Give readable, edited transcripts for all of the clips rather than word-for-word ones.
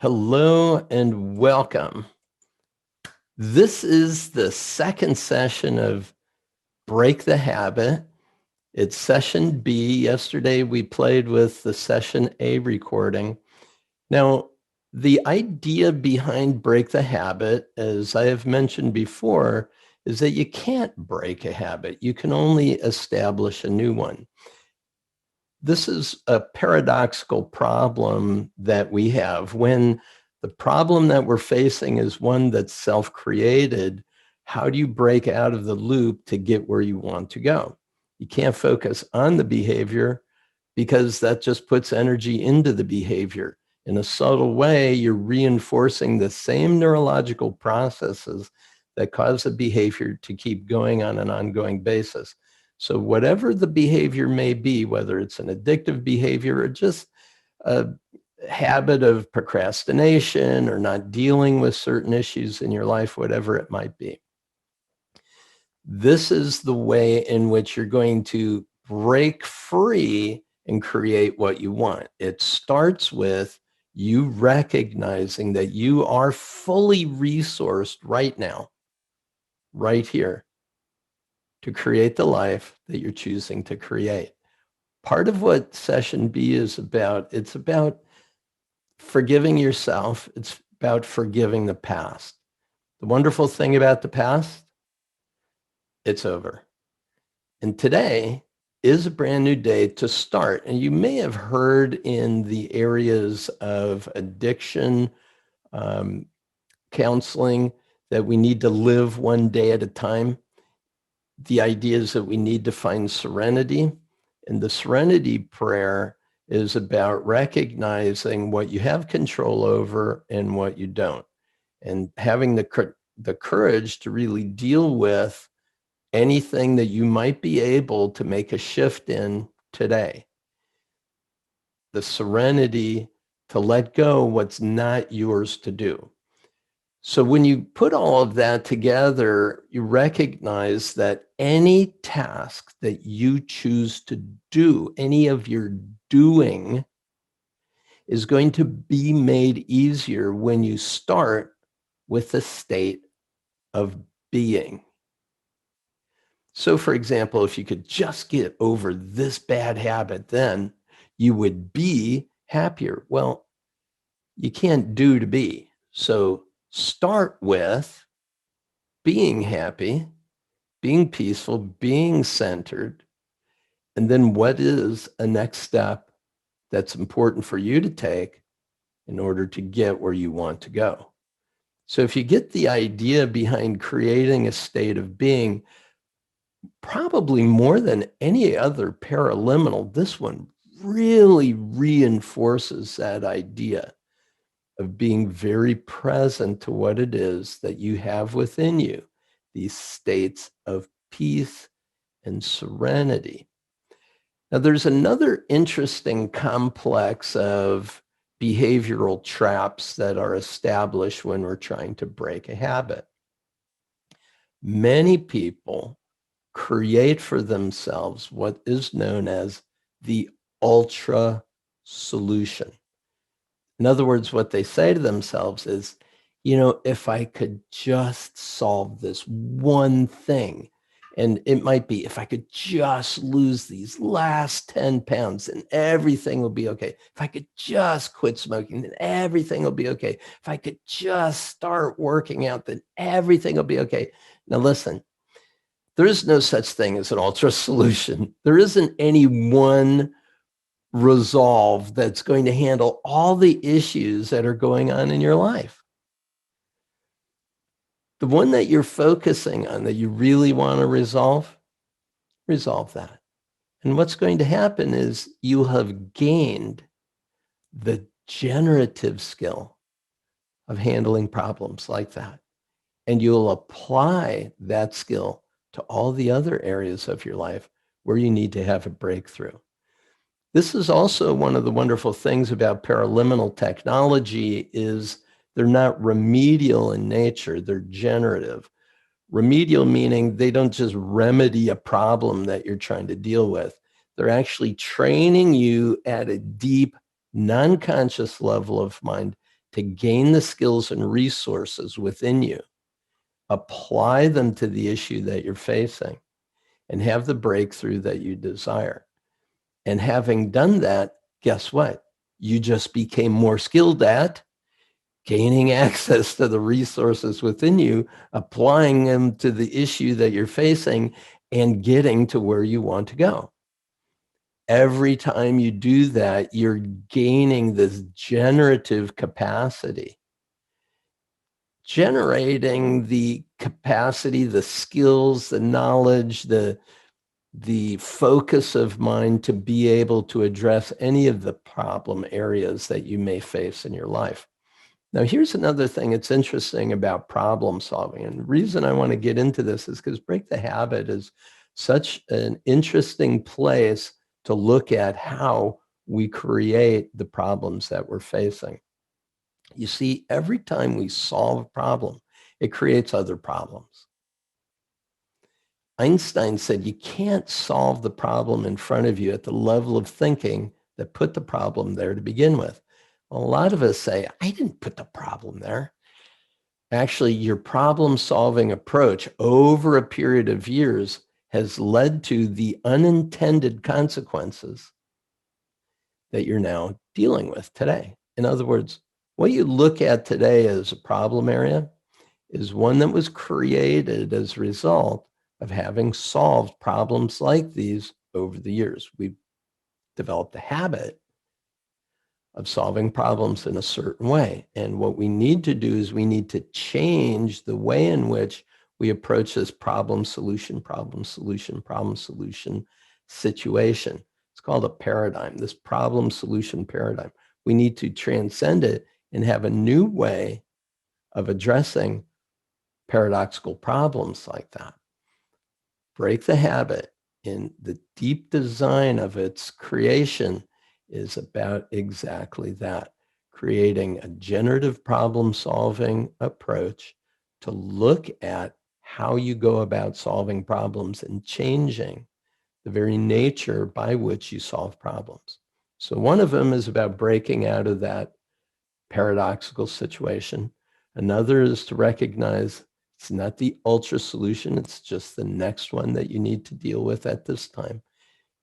Hello and welcome. This is the second session of Break the Habit. It's session B. Yesterday we played with the session A recording. Now, the idea behind Break the Habit, as I have mentioned before, is that you can't break a habit. You can only establish a new one. This is a paradoxical problem that we have. When the problem that we're facing is one that's self-created, how do you break out of the loop to get where you want to go? You can't focus on the behavior because that just puts energy into the behavior. In a subtle way, you're reinforcing the same neurological processes that cause the behavior to keep going on an ongoing basis. So whatever the behavior may be, whether it's an addictive behavior or just a habit of procrastination or not dealing with certain issues in your life, whatever it might be, this is the way in which you're going to break free and create what you want. It starts with you recognizing that you are fully resourced right now, right here, to create the life that you're choosing to create. Part of what session B is about, it's about forgiving yourself. It's about forgiving the past. The wonderful thing about the past, it's over. And today is a brand new day to start. And you may have heard in the areas of addiction, counseling, that we need to live one day at a time. The idea is that we need to find serenity. And the serenity prayer is about recognizing what you have control over and what you don't, and having the courage to really deal with anything that you might be able to make a shift in today. The serenity to let go what's not yours to do. So when you put all of that together, you recognize that any task that you choose to do, any of your doing, is going to be made easier when you start with the state of being. So for example, if you could just get over this bad habit, then you would be happier. Well, you can't do to be. So start with being happy, being peaceful, being centered. And then what is a next step that's important for you to take in order to get where you want to go? So if you get the idea behind creating a state of being, probably more than any other paraliminal, this one really reinforces that idea of being very present to what it is that you have within you, these states of peace and serenity. Now, there's another interesting complex of behavioral traps that are established when we're trying to break a habit. Many people create for themselves what is known as the ultra solution. In other words, what they say to themselves is, if I could just solve this one thing, and it might be, if I could just lose these last 10 pounds, then everything will be okay. If I could just quit smoking, then everything will be okay. If I could just start working out, then everything will be okay. Now listen, there is no such thing as an ultra solution. There isn't any one resolve that's going to handle all the issues that are going on in your life. The one that you're focusing on that you really want to resolve that. And what's going to happen is you have gained the generative skill of handling problems like that. And you'll apply that skill to all the other areas of your life where you need to have a breakthrough. This is also one of the wonderful things about paraliminal technology is they're not remedial in nature, they're generative. Remedial meaning they don't just remedy a problem that you're trying to deal with. They're actually training you at a deep, non-conscious level of mind to gain the skills and resources within you, apply them to the issue that you're facing, and have the breakthrough that you desire. And having done that, guess what? You just became more skilled at gaining access to the resources within you, applying them to the issue that you're facing, and getting to where you want to go. Every time you do that, you're gaining this generative capacity, generating the capacity, the skills, the knowledge, the focus of mind to be able to address any of the problem areas that you may face in your life. Now, here's another thing that's interesting about problem solving. And the reason I want to get into this is because Break the Habit is such an interesting place to look at how we create the problems that we're facing. You see, every time we solve a problem, it creates other problems. Einstein said you can't solve the problem in front of you at the level of thinking that put the problem there to begin with. A lot of us say, I didn't put the problem there. Actually, your problem-solving approach over a period of years has led to the unintended consequences that you're now dealing with today. In other words, what you look at today as a problem area is one that was created as a result of having solved problems like these over the years. We've developed a habit of solving problems in a certain way. And what we need to do is we need to change the way in which we approach this problem solution situation. It's called a paradigm, this problem solution paradigm. We need to transcend it and have a new way of addressing paradoxical problems like that. Break the Habit, in the deep design of its creation, is about exactly that, creating a generative problem-solving approach to look at how you go about solving problems and changing the very nature by which you solve problems. So one of them is about breaking out of that paradoxical situation. Another is to recognize it's not the ultra solution, it's just the next one that you need to deal with at this time.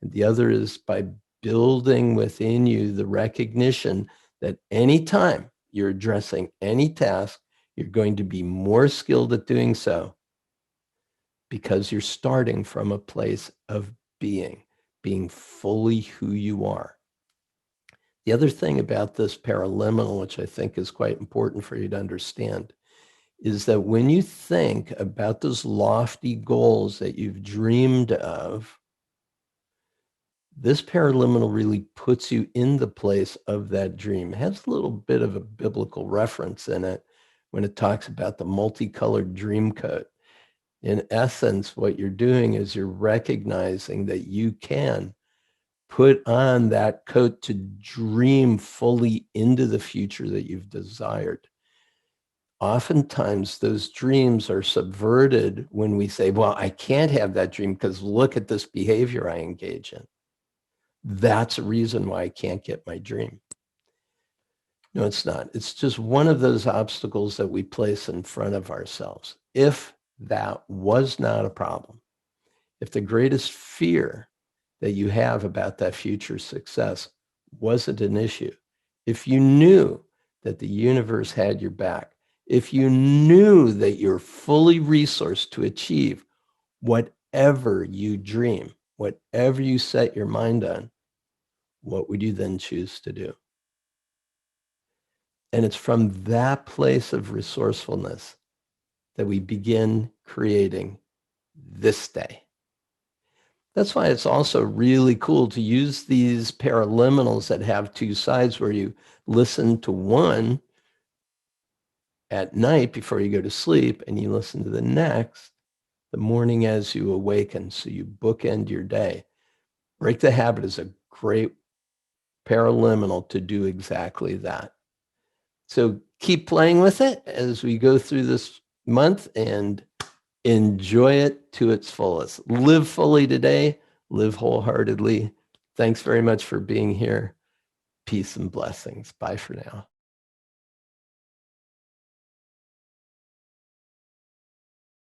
And the other is by building within you the recognition that anytime you're addressing any task, you're going to be more skilled at doing so because you're starting from a place of being fully who you are. The other thing about this paraliminal, which I think is quite important for you to understand, is that when you think about those lofty goals that you've dreamed of, this paraliminal really puts you in the place of that dream. It has a little bit of a biblical reference in it when it talks about the multicolored dream coat. In essence, what you're doing is you're recognizing that you can put on that coat to dream fully into the future that you've desired. Oftentimes, those dreams are subverted when we say, well, I can't have that dream because look at this behavior I engage in. That's a reason why I can't get my dream. No, it's not. It's just one of those obstacles that we place in front of ourselves. If that was not a problem, if the greatest fear that you have about that future success wasn't an issue, if you knew that the universe had your back, if you knew that you're fully resourced to achieve whatever you dream, whatever you set your mind on, what would you then choose to do? And it's from that place of resourcefulness that we begin creating this day. That's why it's also really cool to use these paraliminals that have two sides where you listen to one at night before you go to sleep and you listen to the next the morning as you awaken. So you bookend your day. Break the Habit is a great paraliminal to do exactly that. So keep playing with it as we go through this month and enjoy it to its fullest. Live fully today. Live wholeheartedly. Thanks very much for being here. Peace and blessings. Bye for now.